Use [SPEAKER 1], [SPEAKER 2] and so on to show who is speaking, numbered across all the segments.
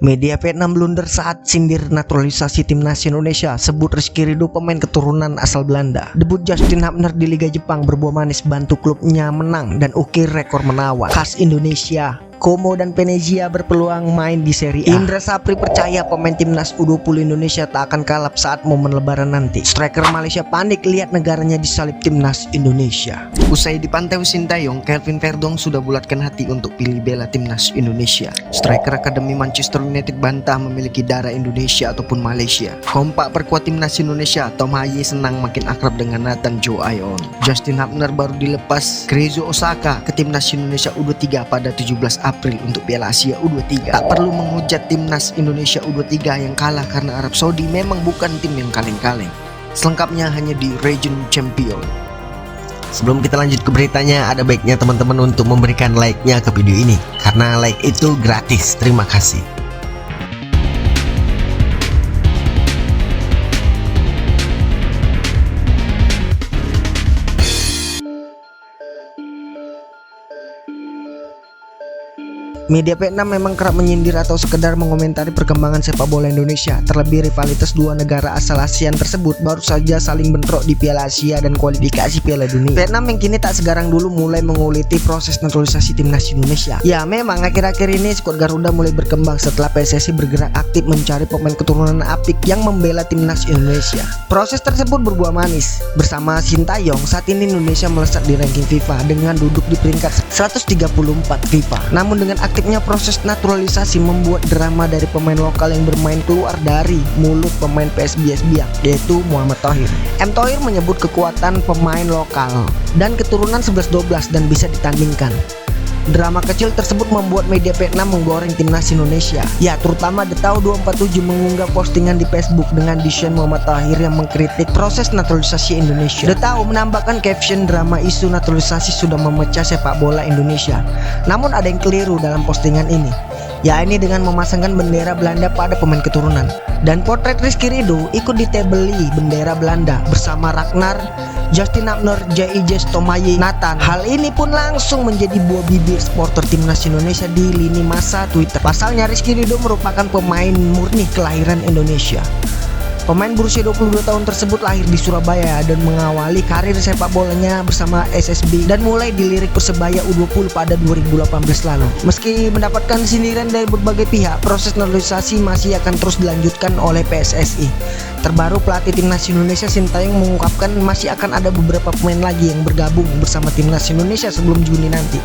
[SPEAKER 1] Media Vietnam blunder saat sindir naturalisasi timnas Indonesia, sebut Rizky Ridho pemain keturunan asal Belanda. Debut Justin Hubner di Liga Jepang berbuah manis, bantu klubnya menang dan ukir rekor menawan khas Indonesia. Como dan Venezia berpeluang main di Serie A. Indra Sapri percaya pemain timnas U20 Indonesia tak akan kalap saat momen lebaran nanti. Striker Malaysia panik lihat negaranya disalip timnas Indonesia. Usai dipantau Sintayong, Kelvin Verdong sudah bulatkan hati untuk pilih bela timnas Indonesia. Striker Akademi Manchester United bantah memiliki darah Indonesia ataupun Malaysia. Kompak perkuat timnas Indonesia, Tom Haye senang makin akrab dengan Nathan Joe Ayon. Justin Hubner baru dilepas Keiichi Osaka ke timnas Indonesia U23 pada 17 April untuk Piala Asia U23. Tak perlu menghujat timnas Indonesia U23 yang kalah karena Arab Saudi memang bukan tim yang kaleng-kaleng. Selengkapnya hanya di Region Champion. Sebelum kita lanjut ke beritanya, ada baiknya teman-teman untuk memberikan like-nya ke video ini, karena like itu gratis. Terima kasih. Media Vietnam memang kerap menyindir atau sekedar mengomentari perkembangan sepak bola Indonesia. Terlebih rivalitas dua negara asal ASEAN tersebut baru saja saling bentrok di Piala Asia dan kualifikasi Piala Dunia. Vietnam yang kini tak segarang dulu mulai menguliti proses naturalisasi timnas Indonesia. Ya memang akhir-akhir ini skuad Garuda mulai berkembang setelah PSSI bergerak aktif mencari pemain keturunan apik yang membela timnas Indonesia. Proses tersebut berbuah manis. Bersama Sintayong, saat ini Indonesia melesat di ranking FIFA dengan duduk di peringkat 134 FIFA. Namun dengan aktifnya proses naturalisasi membuat drama dari pemain lokal yang bermain keluar dari mulut pemain PSBS Biak, yaitu Muhammad Thohir. M. Thohir menyebut kekuatan pemain lokal dan keturunan 11-12 dan bisa ditandingkan. Drama kecil tersebut membuat media Vietnam menggoreng timnas Indonesia. Ya, terutama The Tau 247 mengunggah postingan di Facebook dengan desain Muhammad Thohir yang mengkritik proses naturalisasi Indonesia. The Tau menambahkan caption drama isu naturalisasi sudah memecah sepak bola Indonesia. Namun ada yang keliru dalam postingan ini, yakni dengan memasangkan bendera Belanda pada pemain keturunan. Dan potret Rizky Ridho ikut ditebeli bendera Belanda bersama Ragnar, Justin Hubner, J.I.J. Tom Haye, Nathan. Hal ini pun langsung menjadi buah bibir supporter timnas Indonesia di lini masa Twitter. Pasalnya Rizky Ridho merupakan pemain murni kelahiran Indonesia. Pemain berusia 22 tahun tersebut lahir di Surabaya dan mengawali karir sepak bolanya bersama SSB dan mulai dilirik Persebaya U20 pada 2018 lalu. Meski mendapatkan sindiran dari berbagai pihak, proses naturalisasi masih akan terus dilanjutkan oleh PSSI. Terbaru pelatih timnas Indonesia Sintayong mengungkapkan masih akan ada beberapa pemain lagi yang bergabung bersama timnas Indonesia sebelum Juni nanti.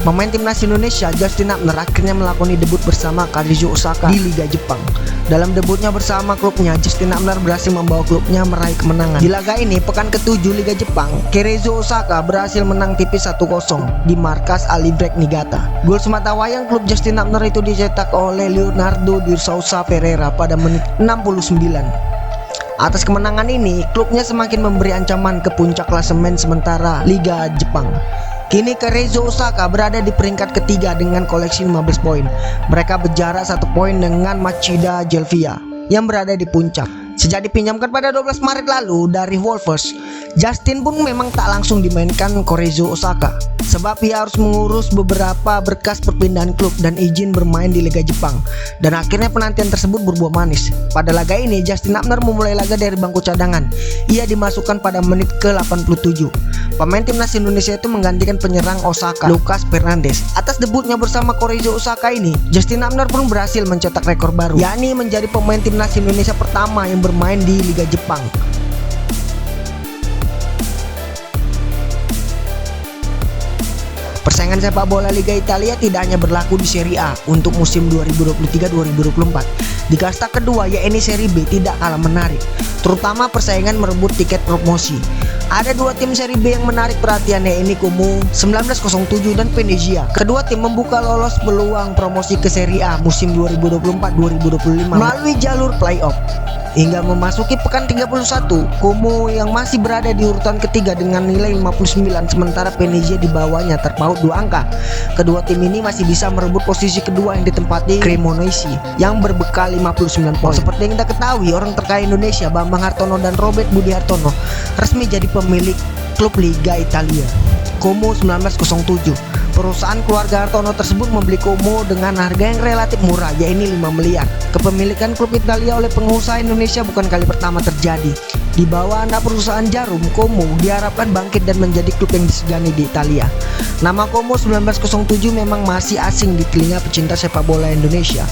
[SPEAKER 1] Pemain timnas Indonesia Justin Hubner akhirnya melakoni debut bersama Keiichi Osaka di Liga Jepang. Dalam debutnya bersama klubnya, Justin Hubner berhasil membawa klubnya meraih kemenangan. Di laga ini, pekan ke-7 Liga Jepang, Keiichi Osaka berhasil menang tipis 1-0 di markas Albrecht Niigata. Gol sematawayang klub Justin Hubner itu dicetak oleh Leonardo Di Souza Ferreira pada menit 69. Atas kemenangan ini, klubnya semakin memberi ancaman ke puncak klasemen sementara Liga Jepang. Kini Keiichi Osaka berada di peringkat ketiga dengan koleksi 15 poin. Mereka berjarak 1 poin dengan Machida Jelvia yang berada di puncak. Sejak dipinjamkan pada 12 Maret lalu dari Wolves, Justin pun memang tak langsung dimainkan Keiichi Osaka, sebab ia harus mengurus beberapa berkas perpindahan klub dan izin bermain di Liga Jepang. Dan akhirnya penantian tersebut berbuah manis. Pada laga ini, Justin Hubner memulai laga dari bangku cadangan. Ia dimasukkan pada menit ke-87. Pemain timnas Indonesia itu menggantikan penyerang Osaka, Lucas Fernandes. Atas debutnya bersama Keiichi Osaka ini, Justin Hubner pun berhasil mencetak rekor baru, yakni menjadi pemain timnas Indonesia pertama yang bermain di Liga Jepang. Persaingan sepak bola Liga Italia tidak hanya berlaku di Serie A untuk musim 2023-2024. Di kasta kedua, yakni Serie B, tidak kalah menarik, terutama persaingan merebut tiket promosi. Ada dua tim Serie B yang menarik perhatian, yakni Como 1907 dan Venezia. Kedua tim membuka lolos peluang promosi ke Serie A musim 2024-2025 melalui jalur playoff. Hingga memasuki pekan 31, Como yang masih berada di urutan ketiga dengan nilai 59, sementara Venezia di bawahnya terpaut 2 angka. Kedua tim ini masih bisa merebut posisi kedua yang ditempati Cremonese yang berbekal 59 poin. Seperti yang kita ketahui, orang terkaya Indonesia Bambang Hartono dan Robert Budi Hartono resmi jadi pemilik klub Liga Italia. Como 1907. Perusahaan keluarga Hartono tersebut membeli Como dengan harga yang relatif murah, yaitu 5 miliar. Kepemilikan klub Italia oleh pengusaha Indonesia bukan kali pertama terjadi. Di bawah anak perusahaan Jarum, Como diharapkan bangkit dan menjadi klub yang disegani di Italia. Nama Como 1907 memang masih asing di telinga pecinta sepak bola Indonesia.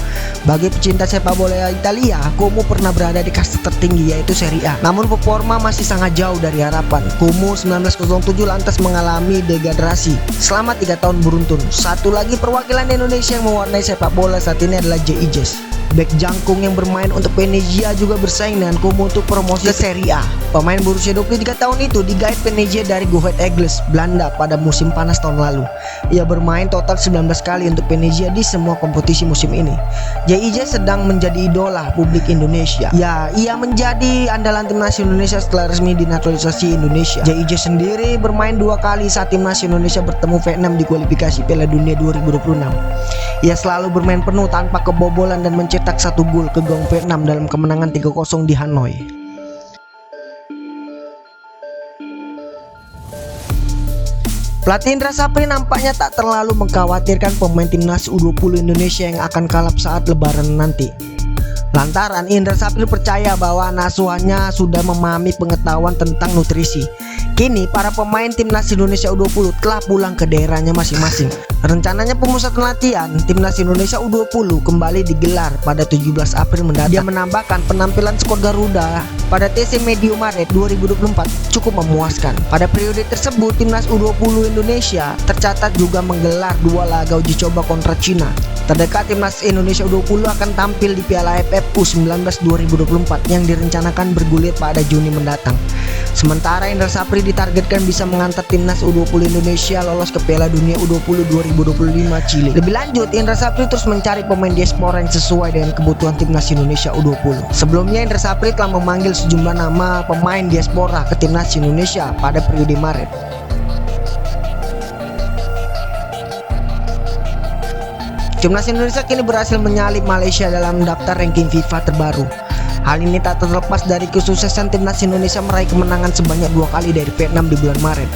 [SPEAKER 1] Bagi pecinta sepak bola Italia, Como pernah berada di kasta tertinggi yaitu Serie A. Namun performa masih sangat jauh dari harapan. Como 1907 lantas mengalami degradasi selama 3 tahun beruntun. Satu lagi perwakilan Indonesia yang mewarnai sepak bola saat ini adalah J.I. Jazz. Bek jangkung yang bermain untuk Venezia juga bersaing dengan Como untuk promosi ke Serie A. Pemain berusia 23 tahun itu digait Venezia dari Go Ahead Eagles, Belanda pada musim panas tahun lalu. Ia bermain total 19 kali untuk Venezia di semua kompetisi musim ini. J.I.J sedang menjadi idola publik Indonesia. Ya, ia menjadi andalan timnas Indonesia setelah resmi dinaturalisasi Indonesia. J.I.J sendiri bermain 2 kali saat timnas Indonesia bertemu Vietnam di kualifikasi Piala Dunia 2026. Ia selalu bermain penuh tanpa kebobolan dan mencetak 1 gol ke gawang Vietnam dalam kemenangan 3-0 di Hanoi. Pelatih Indra Sapri nampaknya tak terlalu mengkhawatirkan pemain timnas U20 Indonesia yang akan kalap saat lebaran nanti. Lantaran Indra Sapri percaya bahwa anak asuhannya sudah memahami pengetahuan tentang nutrisi. Kini para pemain timnas Indonesia U20 telah pulang ke daerahnya masing-masing. Rencananya pemusatan latihan timnas Indonesia U20 kembali digelar pada 17 April mendatang. Dia menambahkan penampilan skor Garuda pada TC Medio Maret 2024 cukup memuaskan. Pada periode tersebut timnas U20 Indonesia tercatat juga menggelar 2 laga uji coba kontra Cina. Terdekat timnas Indonesia U20 akan tampil di Piala AFF U19 2024 yang direncanakan bergulir pada Juni mendatang. Sementara Indra Sapri ditargetkan bisa mengantar timnas U20 Indonesia lolos ke Piala Dunia U20 2025 Chili. Lebih lanjut, Indra Sapri terus mencari pemain diaspora yang sesuai dengan kebutuhan timnas Indonesia U20. Sebelumnya Indra Sapri telah memanggil sejumlah nama pemain diaspora ke timnas Indonesia pada periode Maret. Timnas Indonesia kini berhasil menyalip Malaysia dalam daftar ranking FIFA terbaru. Hal ini tak terlepas dari kesuksesan timnas Indonesia meraih kemenangan sebanyak 2 kali dari Vietnam di bulan Maret.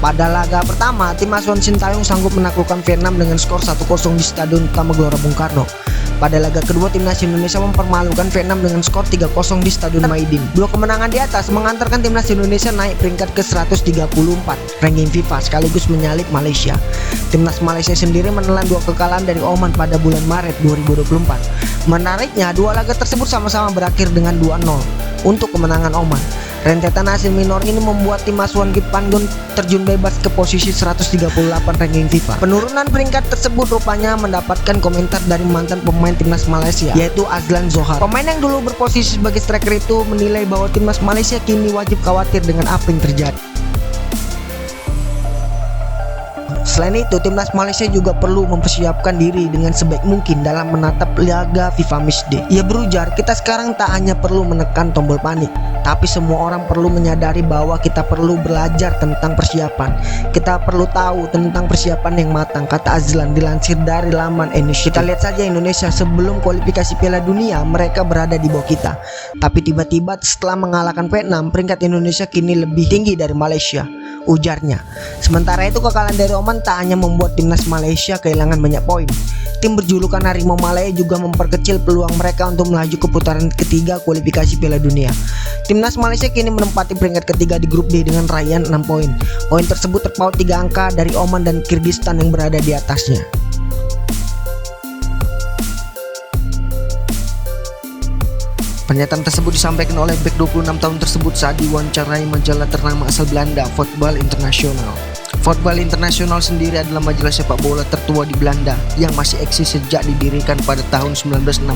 [SPEAKER 1] Pada laga pertama, tim asuhan Sintayong sanggup menaklukkan Vietnam dengan skor 1-0 di Stadion Utama Gelora Bung Karno. Pada laga kedua, timnas Indonesia mempermalukan Vietnam dengan skor 3-0 di Stadion Maidin. 2 kemenangan di atas mengantarkan timnas Indonesia naik peringkat ke 134 ranking FIFA sekaligus menyalip Malaysia. Timnas Malaysia sendiri menelan 2 kekalahan dari Oman pada bulan Maret 2024. Menariknya, 2 laga tersebut sama-sama berakhir dengan 2-0 untuk kemenangan Oman. Rentetan hasil minor ini membuat tim asuhan Kip Van Gon terjun bebas ke posisi 138 ranking FIFA. Penurunan peringkat tersebut rupanya mendapatkan komentar dari mantan pemain timnas Malaysia, yaitu Azlan Zohar. Pemain yang dulu berposisi sebagai striker itu menilai bahwa timnas Malaysia kini wajib khawatir dengan apa yang terjadi. Selain itu, timnas Malaysia juga perlu mempersiapkan diri dengan sebaik mungkin dalam menatap laga FIFA Matchday. Ia berujar, kita sekarang tak hanya perlu menekan tombol panik, tapi semua orang perlu menyadari bahwa kita perlu belajar tentang persiapan. Kita perlu tahu tentang persiapan yang matang, kata Azlan dilansir dari laman Indonesia. Kita lihat saja Indonesia sebelum kualifikasi Piala Dunia, mereka berada di bawah kita. Tapi tiba-tiba setelah mengalahkan Vietnam, peringkat Indonesia kini lebih tinggi dari Malaysia, ujarnya. Sementara itu, kekalahan dari Oman tak hanya membuat timnas Malaysia kehilangan banyak poin. Tim berjulukan Harimau Malaya juga memperkecil peluang mereka untuk melaju ke putaran ketiga kualifikasi Piala Dunia. Timnas Malaysia kini menempati peringkat ketiga di grup D dengan raihan 6 poin. Poin tersebut terpaut 3 angka dari Oman dan Kyrgyzstan yang berada di atasnya. Pernyataan tersebut disampaikan oleh bek 26 tahun tersebut saat diwawancarai majalah ternama asal Belanda, Voetbal International. Voetbal International sendiri adalah majalah sepak bola tertua di Belanda yang masih eksis sejak didirikan pada tahun 1965.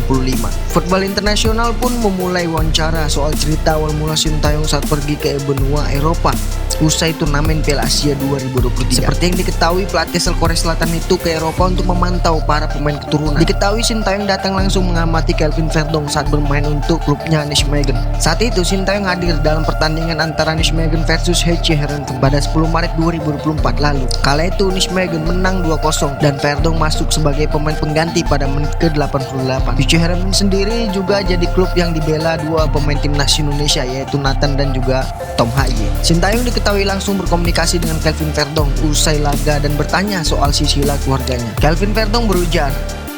[SPEAKER 1] Voetbal International pun memulai wawancara soal cerita awal mula Sintayong saat pergi ke benua Eropa usai turnamen Piala Asia 2023. Seperti yang diketahui, pelatih asal Korea Selatan itu ke Eropa untuk memantau para pemain keturunan. Diketahui Sintayong datang langsung mengamati Kelvin Verdong saat bermain untuk klubnya Nijmegen. Saat itu Sintayong hadir dalam pertandingan antara Nijmegen versus HC Herenveen pada 10 Maret 2024 2024 lalu. Kala itu Nijmegen menang 2-0 dan Verdong masuk sebagai pemain pengganti pada menit ke-88. FC Heerenveen sendiri juga jadi klub yang dibela dua pemain timnas Indonesia, yaitu Nathan dan juga Tom Haye. Sintayong diketahui langsung berkomunikasi dengan Kelvin Verdong usai laga dan bertanya soal sisilah keluarganya. Kelvin Verdong berujar,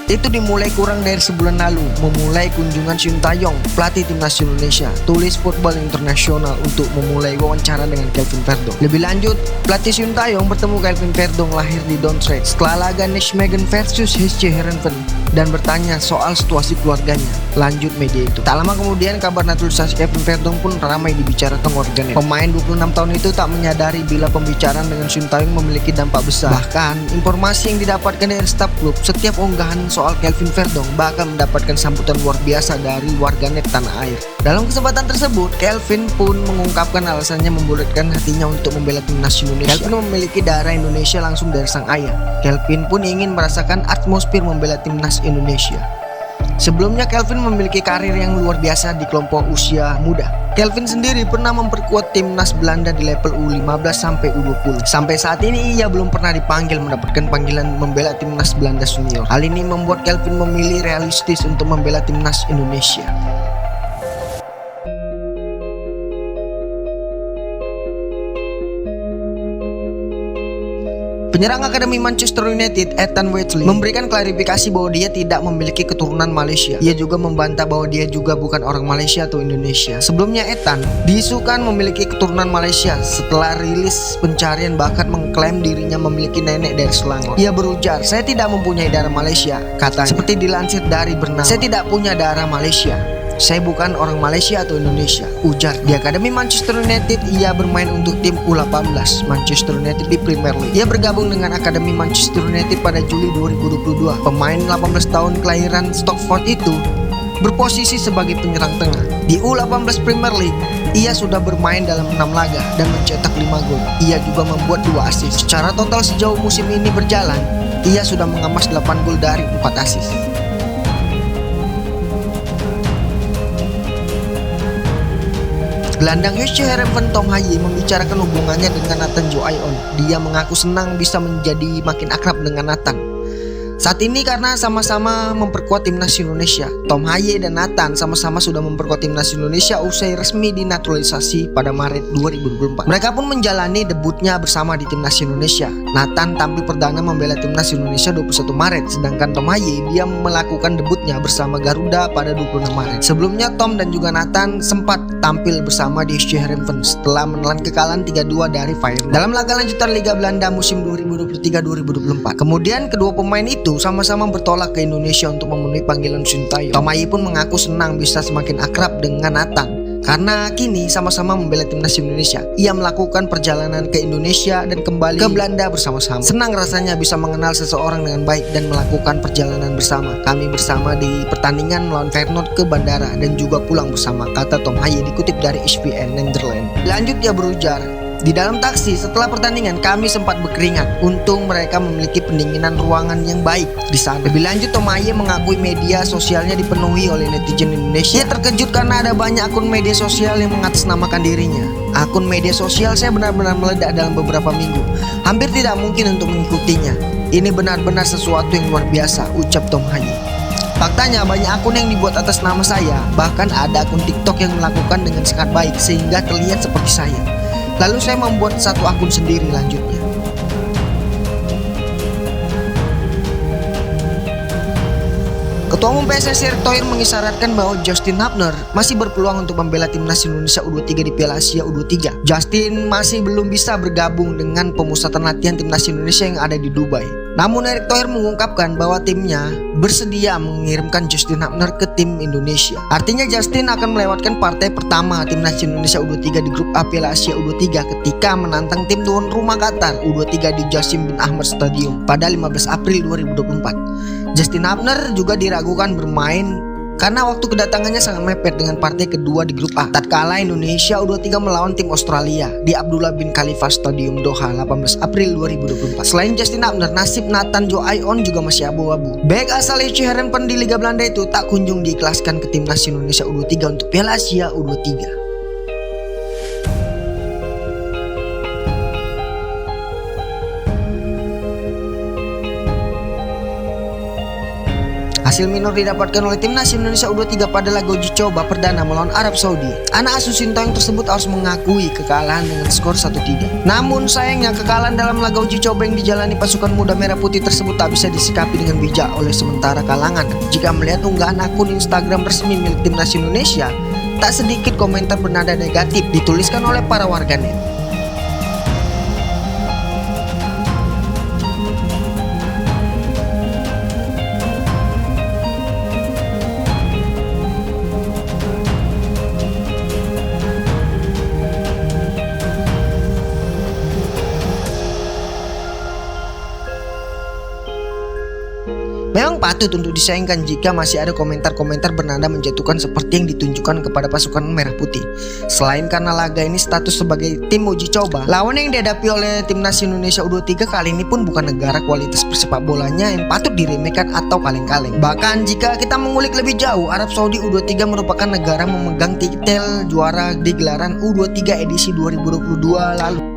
[SPEAKER 1] itu dimulai kurang dari sebulan lalu, memulai kunjungan Sintayong, pelatih timnas Indonesia, tulis Football International untuk memulai wawancara dengan Kelvin Verdong. Lebih lanjut, pelatih Sintayong bertemu Kelvin Verdong lahir di Dordrecht setelah laga Nijmegen versus FC Heerenveen dan bertanya soal situasi keluarganya. Lanjut media itu. Tak lama kemudian kabar naturalisasi Kelvin Verdong pun ramai dibicarakan warganet. Pemain 26 tahun itu tak menyadari bila pembicaraan dengan Sintayong memiliki dampak besar. Bahkan, informasi yang didapatkan dari staf klub, setiap unggahan soal Kelvin Verdong bahkan mendapatkan sambutan luar biasa dari warganet tanah air. Dalam kesempatan tersebut, Kelvin pun mengungkapkan alasannya membulatkan hatinya untuk membela timnas Indonesia. Kelvin memiliki darah Indonesia langsung dari sang ayah. Kelvin pun ingin merasakan atmosfer membela timnas Indonesia. Sebelumnya Kelvin memiliki karir yang luar biasa di kelompok usia muda. Kelvin sendiri pernah memperkuat timnas Belanda di level U15 sampai U20. Sampai saat ini ia belum pernah dipanggil mendapatkan panggilan membela timnas Belanda senior. Hal ini membuat Kelvin memilih realistis untuk membela timnas Indonesia. Penyerang Akademi Manchester United, Ethan Whitley, memberikan klarifikasi bahwa dia tidak memiliki keturunan Malaysia. Ia juga membantah bahwa dia juga bukan orang Malaysia atau Indonesia. Sebelumnya Ethan diisukan memiliki keturunan Malaysia setelah rilis pencarian bakat mengklaim dirinya memiliki nenek dari Selangor. Ia berujar, "Saya tidak mempunyai darah Malaysia," katanya. Seperti dilansir dari Bernama, "Saya tidak punya darah Malaysia. Saya bukan orang Malaysia atau Indonesia," ujar. Di Akademi Manchester United, ia bermain untuk tim U18 Manchester United di Premier League. Ia bergabung dengan Akademi Manchester United pada Juli 2022. Pemain 18 tahun kelahiran Stockport itu berposisi sebagai penyerang tengah. Di U18 Premier League, ia sudah bermain dalam 6 laga dan mencetak 5 gol. Ia juga membuat 2 assist. Secara total sejauh musim ini berjalan, ia sudah mengemas 8 gol dari 4 assist. Gelandang FC Heerenveen Tom Haye membicarakan hubungannya dengan Nathan Jo Ayeon. Dia mengaku senang bisa menjadi makin akrab dengan Nathan saat ini karena sama-sama memperkuat timnas Indonesia. Tom Haye dan Nathan sama-sama sudah memperkuat timnas Indonesia usai resmi dinaturalisasi pada Maret 2024. Mereka pun menjalani debutnya bersama di timnas Indonesia. Nathan tampil perdana membela timnas Indonesia 21 Maret, sedangkan Tom Haye dia melakukan debutnya bersama Garuda pada 26 Maret. Sebelumnya Tom dan juga Nathan sempat tampil bersama di FC Heerenveen setelah menelan kekalahan 3-2 dari Feyenoord dalam laga lanjutan Liga Belanda musim 2023-2024. Kemudian kedua pemain itu sama-sama bertolak ke Indonesia untuk memenuhi panggilan Sintayong. Tom Haye pun mengaku senang bisa semakin akrab dengan Nathan karena kini sama-sama membela timnas Indonesia. Ia melakukan perjalanan ke Indonesia dan kembali ke Belanda bersama-sama. Senang rasanya bisa mengenal seseorang dengan baik dan melakukan perjalanan bersama. Kami bersama di pertandingan melawan Feyenoord ke bandara dan juga pulang bersama, kata Tom Haye dikutip dari ESPN Netherlands. Lanjut ia berujar, "Di dalam taksi setelah pertandingan kami sempat berkeringat. Untung mereka memiliki pendinginan ruangan yang baik di sana." Lebih lanjut, Tom Haye mengakui media sosialnya dipenuhi oleh netizen Indonesia. Ia terkejut karena ada banyak akun media sosial yang mengatasnamakan dirinya. "Akun media sosial saya benar-benar meledak dalam beberapa minggu. Hampir tidak mungkin untuk mengikutinya. Ini benar-benar sesuatu yang luar biasa," ucap Tom Haye. Faktanya banyak akun yang dibuat atas nama saya. Bahkan ada akun TikTok yang melakukan dengan sangat baik sehingga terlihat seperti saya. Lalu saya membuat satu akun sendiri, lanjutnya. Ketua Umum PSSI Erick Thohir mengisyaratkan bahwa Justin Hubner masih berpeluang untuk membela timnas Indonesia U23 di Piala Asia U23. Justin masih belum bisa bergabung dengan pemusatan latihan timnas Indonesia yang ada di Dubai. Namun Erick Thohir mengungkapkan bahwa timnya bersedia mengirimkan Justin Hubner ke tim Indonesia. Artinya Justin akan melewatkan partai pertama timnas Indonesia U23 di grup A Piala Asia U23 ketika menantang tim tuan rumah Qatar U23 di Jassim bin Ahmed Stadium pada 15 April 2024. Justin Hubner juga diragukan bermain karena waktu kedatangannya sangat mepet dengan partai kedua di grup A tatkala Indonesia U23 melawan tim Australia di Abdullah bin Khalifa Stadium Doha 18 April 2024. Selain Justin Hubner, nasib Nathan Jo Ayeon juga masih abu-abu. Bek asal FC Heerenveen di Liga Belanda itu tak kunjung diikhlaskan ke timnas Indonesia U23 untuk Piala Asia U23. Hasil minor didapatkan oleh timnas Indonesia U23 pada laga uji coba perdana melawan Arab Saudi. Anak asuh Sintayong tersebut harus mengakui kekalahan dengan skor 1-3. Namun sayangnya kekalahan dalam laga uji coba yang dijalani pasukan muda merah putih tersebut tak bisa disikapi dengan bijak oleh sementara kalangan. Jika melihat unggahan akun Instagram resmi milik timnas Indonesia, tak sedikit komentar bernada negatif dituliskan oleh para warganet. Memang patut untuk disayangkan jika masih ada komentar-komentar bernada menjatuhkan seperti yang ditunjukkan kepada pasukan merah putih. Selain karena laga ini status sebagai tim uji coba, lawan yang dihadapi oleh timnas Indonesia U23 kali ini pun bukan negara kualitas persepak bolanya yang patut diremehkan atau kaleng-kaleng. Bahkan jika kita mengulik lebih jauh, Arab Saudi U23 merupakan negara memegang titel juara di gelaran U23 edisi 2022 lalu.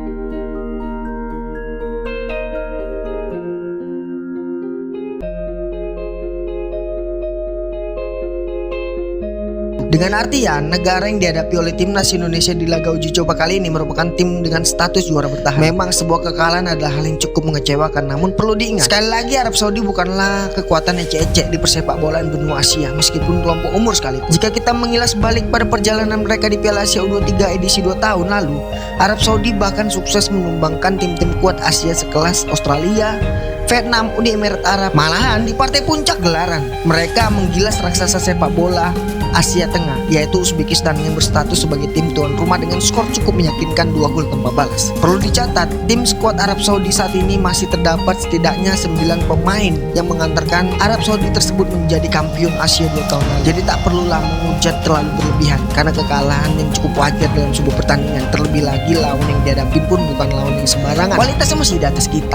[SPEAKER 1] Dengan artian, negara yang dihadapi oleh timnas Indonesia di laga uji coba kali ini merupakan tim dengan status juara bertahan. Memang sebuah kekalahan adalah hal yang cukup mengecewakan, namun perlu diingat, sekali lagi Arab Saudi bukanlah kekuatan ecek-ecek di persepak bolaan benua Asia, meskipun kelompok umur sekalipun. Jika kita mengilas balik pada perjalanan mereka di Piala Asia U23 edisi 2 tahun lalu, Arab Saudi bahkan sukses menumbangkan tim-tim kuat Asia sekelas Australia, Vietnam, Uni Emirat Arab. Malahan di partai puncak gelaran, mereka menggilas raksasa sepak bola Asia Tengah, yaitu Uzbekistan yang berstatus sebagai tim tuan rumah dengan skor cukup meyakinkan 2 gol tanpa balas. Perlu dicatat, tim skuad Arab Saudi saat ini masih terdapat setidaknya 9 pemain yang mengantarkan Arab Saudi tersebut menjadi kampion Asia 2 tahun lalu. Jadi tak perlulah menghujat terlalu berlebihan karena kekalahan yang cukup wajar dalam sebuah pertandingan. Terlebih lagi lawan yang dihadapi pun bukan lawan yang sembarangan. Kualitasnya masih di atas kita.